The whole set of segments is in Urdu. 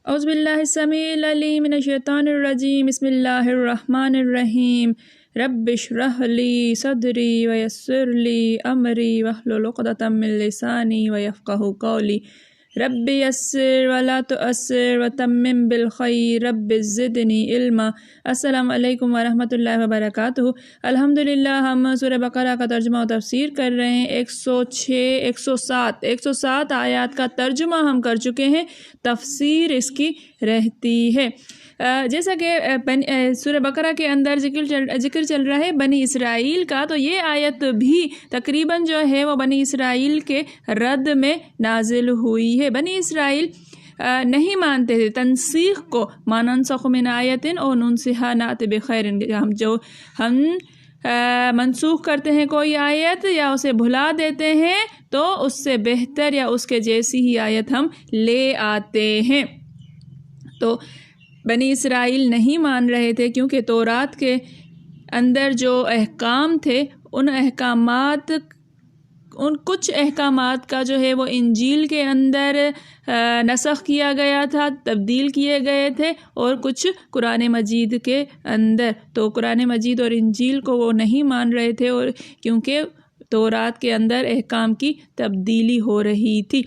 اعوذ باللہ السمیع العلیم من الشیطان الرجیم بسم اللہ الرحمن الرحیم رب اشرح لی صدری ویسر لی امری واحلل عقدۃ من لسانی ویفقہوا قولی رب یسر ولا تعسر وتمم بالخیر رب زدنی علما۔ السلام علیکم ورحمۃ اللہ وبرکاتہ۔ الحمدللہ ہم سورہ بقرہ کا ترجمہ و تفسیر کر رہے ہیں۔ 107 آیات کا ترجمہ ہم کر چکے ہیں، تفسیر اس کی رہتی ہے۔ جیسا کہ سورہ بقرہ کے اندر ذکر چل رہا ہے بنی اسرائیل کا، تو یہ آیت بھی تقریباً جو ہے وہ بنی اسرائیل کے رد میں نازل ہوئی ہے۔ بنی اسرائیل نہیں مانتے تھے تنسیخ کو، ما ننسخ من آیت او ننسها نأت بخیر، ہم منسوخ کرتے ہیں کوئی آیت یا اسے بھلا دیتے ہیں تو اس سے بہتر یا اس کے جیسی ہی آیت ہم لے آتے ہیں۔ تو بنی اسرائیل نہیں مان رہے تھے کیونکہ تورات کے اندر جو احکام تھے ان کچھ احکامات کا جو ہے وہ انجیل کے اندر نسخ کیا گیا تھا، تبدیل کیے گئے تھے، اور کچھ قرآن مجید کے اندر۔ تو قرآن مجید اور انجیل کو وہ نہیں مان رہے تھے، اور کیونکہ تورات کے اندر احکام کی تبدیلی ہو رہی تھی،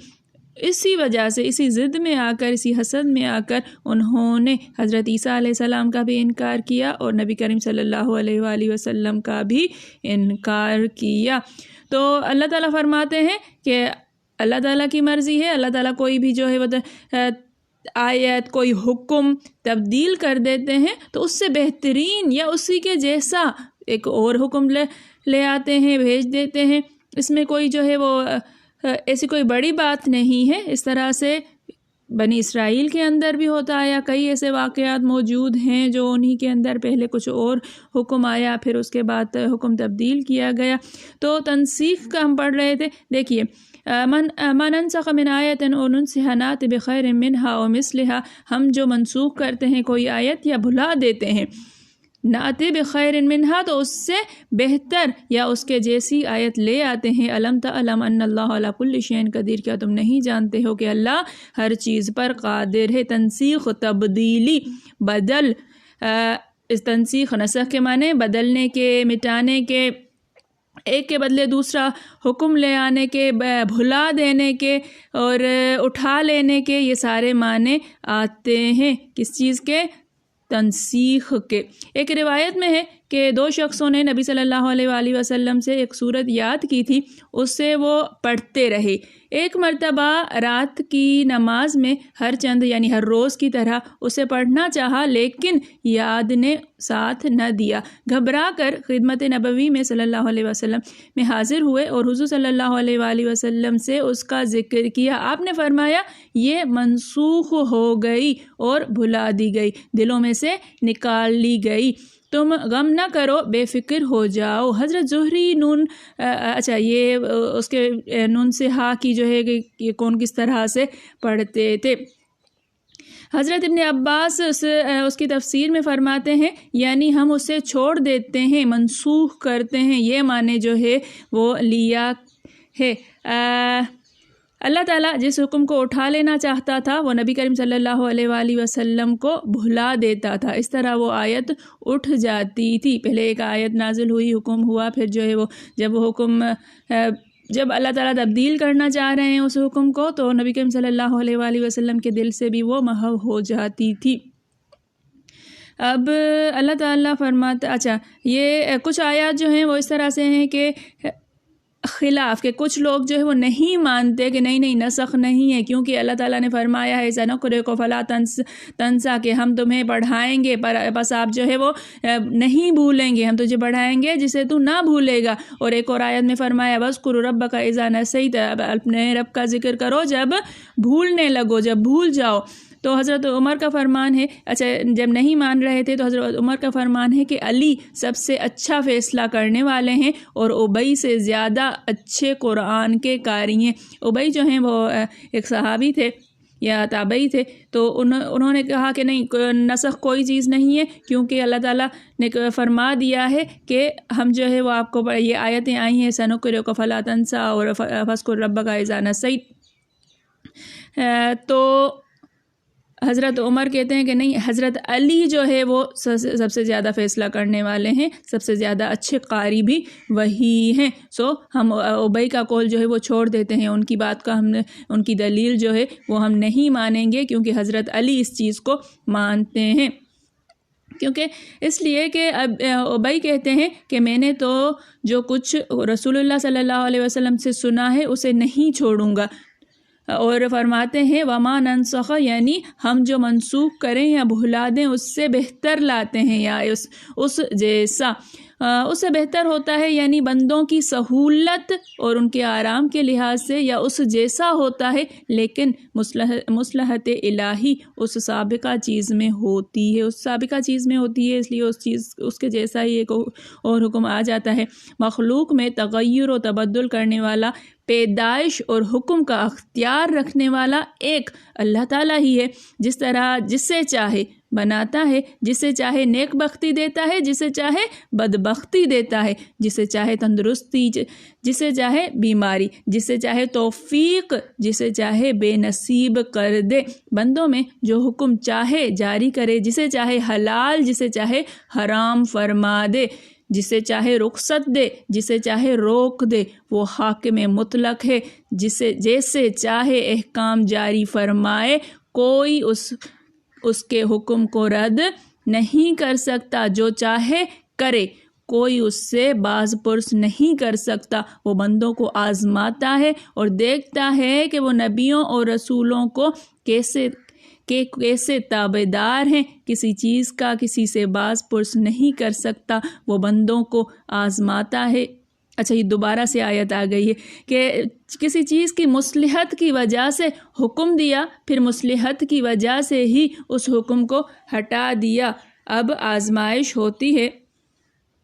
اسی وجہ سے اسی ضد میں آ کر، اسی حسد میں آ کر انہوں نے حضرت عیسیٰ علیہ السلام کا بھی انکار کیا اور نبی کریم صلی اللہ علیہ وآلہ وسلم کا بھی انکار کیا۔ تو اللہ تعالیٰ فرماتے ہیں کہ اللہ تعالیٰ کی مرضی ہے، اللہ تعالیٰ کوئی بھی جو ہے وہ آیت، کوئی حکم تبدیل کر دیتے ہیں تو اس سے بہترین یا اسی کے جیسا ایک اور حکم لے آتے ہیں، بھیج دیتے ہیں۔ اس میں کوئی جو ہے وہ ایسی کوئی بڑی بات نہیں ہے۔ اس طرح سے بنی اسرائیل کے اندر بھی ہوتا آیا، کئی ایسے واقعات موجود ہیں جو انہی کے اندر پہلے کچھ اور حکم آیا، پھر اس کے بعد حکم تبدیل کیا گیا۔ تو تنسیخ کا ہم پڑھ رہے تھے، دیکھیے ما ننسخ من آیت او ننسها نأت بخیر منها او مثلها، ہم جو منسوخ کرتے ہیں کوئی آیت یا بھلا دیتے ہیں، نأت بخیر منها تو اس سے بہتر یا اس کے جیسی آیت لے آتے ہیں۔ الم تعلم ان اللہ علی کل شیء قدیر، کیا تم نہیں جانتے ہو کہ اللہ ہر چیز پر قادر ہے۔ تنسیخ، تبدیلی، بدل، اس تنسیخ نسخ کے معنی بدلنے کے، مٹانے کے، ایک کے بدلے دوسرا حکم لے آنے کے، بھلا دینے کے اور اٹھا لینے کے، یہ سارے معنی آتے ہیں کس چیز کے؟ تنسیخ کے۔ ایک روایت میں ہے کہ دو شخصوں نے نبی صلی اللہ علیہ وآلہ وسلم سے ایک سورت یاد کی تھی، اس سے وہ پڑھتے رہے۔ ایک مرتبہ رات کی نماز میں ہر چند یعنی ہر روز کی طرح اسے پڑھنا چاہا، لیکن یاد نے ساتھ نہ دیا۔ گھبرا کر خدمت نبوی میں صلی اللہ علیہ وسلم میں حاضر ہوئے اور حضور صلی اللہ علیہ وآلہ وسلم سے اس کا ذکر کیا۔ آپ نے فرمایا یہ منسوخ ہو گئی اور بھلا دی گئی، دلوں میں سے نکال لی گئی، تم غم نہ کرو، بے فکر ہو جاؤ۔ حضرت زہری یہ اس کے نون سے ہا کی جو ہے کہ کون کس طرح سے پڑھتے تھے۔ حضرت ابن عباس اس کی تفسیر میں فرماتے ہیں یعنی ہم اسے چھوڑ دیتے ہیں، منسوخ کرتے ہیں، یہ معنی جو ہے وہ لیا ہے۔ اللہ تعالیٰ جس حکم کو اٹھا لینا چاہتا تھا وہ نبی کریم صلی اللہ علیہ وآلہ وسلم کو بھلا دیتا تھا، اس طرح وہ آیت اٹھ جاتی تھی۔ پہلے ایک آیت نازل ہوئی، حکم ہوا، پھر جو ہے وہ جب اللہ تعالیٰ تبدیل کرنا چاہ رہے ہیں اس حکم کو تو نبی کریم صلی اللہ علیہ وآلہ وسلم کے دل سے بھی وہ محو ہو جاتی تھی۔ اب اللہ تعالیٰ فرماتا، یہ کچھ آیات جو ہیں وہ اس طرح سے ہیں کہ خلاف کے کچھ لوگ جو ہے وہ نہیں مانتے کہ نہیں نسخ نہیں ہے، کیونکہ اللہ تعالیٰ نے فرمایا ہے سنقرئک فلا تنسیٰ کہ ہم تمہیں پڑھائیں گے بس آپ جو ہے وہ نہیں بھولیں گے، ہم تجھے پڑھائیں گے جسے تو نہ بھولے گا۔ اور ایک اور آیت میں فرمایا وَاذْكُرْ رَبَّكَ إِذَا نَسِيتَ، اپنے رب کا ذکر کرو جب بھولنے لگو، جب بھول جاؤ۔ تو حضرت عمر کا فرمان ہے، جب نہیں مان رہے تھے تو حضرت عمر کا فرمان ہے کہ علی سب سے اچھا فیصلہ کرنے والے ہیں اور ابی سے زیادہ اچھے قرآن کے قاری ہیں۔ ابی جو ہیں وہ ایک صحابی تھے یا تابعی تھے، تو انہوں نے کہا کہ نہیں، نسخ کوئی چیز نہیں ہے، کیونکہ اللہ تعالیٰ نے فرما دیا ہے کہ ہم جو ہے وہ آپ کو یہ آیتیں آئی ہیں سنقرئک فلا تنسیٰ اور فاذکر ربک اذا نسیت۔ تو حضرت عمر کہتے ہیں کہ نہیں، حضرت علی جو ہے وہ سب سے زیادہ فیصلہ کرنے والے ہیں، سب سے زیادہ اچھے قاری بھی وہی ہیں۔ ہم ابی کا قول جو ہے وہ چھوڑ دیتے ہیں، ان کی بات کا ان کی دلیل جو ہے وہ ہم نہیں مانیں گے، کیونکہ حضرت علی اس چیز کو مانتے ہیں۔ کیونکہ اس لیے کہ ابی کہتے ہیں کہ میں نے تو جو کچھ رسول اللہ صلی اللہ علیہ وسلم سے سنا ہے اسے نہیں چھوڑوں گا، اور فرماتے ہیں وما ننسخ، یعنی ہم جو منسوخ کریں یا بھلا دیں اس سے بہتر لاتے ہیں، یا اس جیسا، اس سے بہتر ہوتا ہے، یعنی بندوں کی سہولت اور ان کے آرام کے لحاظ سے، یا اس جیسا ہوتا ہے، لیکن مصلحت الہی اس سابقہ چیز میں ہوتی ہے، اس لیے اس کے جیسا ہی ایک اور حکم آ جاتا ہے۔ مخلوق میں تغیر و تبدل کرنے والا، پیدائش اور حکم کا اختیار رکھنے والا ایک اللہ تعالیٰ ہی ہے، جس طرح جسے چاہے بناتا ہے، جسے چاہے نیک بختی دیتا ہے، جسے چاہے بدبختی دیتا ہے، جسے چاہے تندرستی، جسے چاہے بیماری، جسے چاہے توفیق، جسے چاہے بے نصیب کر دے۔ بندوں میں جو حکم چاہے جاری کرے، جسے چاہے حلال، جسے چاہے حرام فرما دے، جسے چاہے رخصت دے، جسے چاہے روک دے، وہ حاکم مطلق ہے، جیسے چاہے احکام جاری فرمائے، کوئی اس کے حکم کو رد نہیں کر سکتا، جو چاہے کرے، کوئی اس سے باز پرس نہیں کر سکتا۔ وہ بندوں کو آزماتا ہے اور دیکھتا ہے کہ وہ نبیوں اور رسولوں کو کیسے تابعدار ہیں، کسی چیز کا کسی سے باز پرس نہیں کر سکتا، وہ بندوں کو آزماتا ہے۔ اچھا، یہ دوبارہ سے آیت آ گئی ہے کہ کسی چیز کی مصلحت کی وجہ سے حکم دیا، پھر مصلحت کی وجہ سے ہی اس حکم کو ہٹا دیا۔ اب آزمائش ہوتی ہے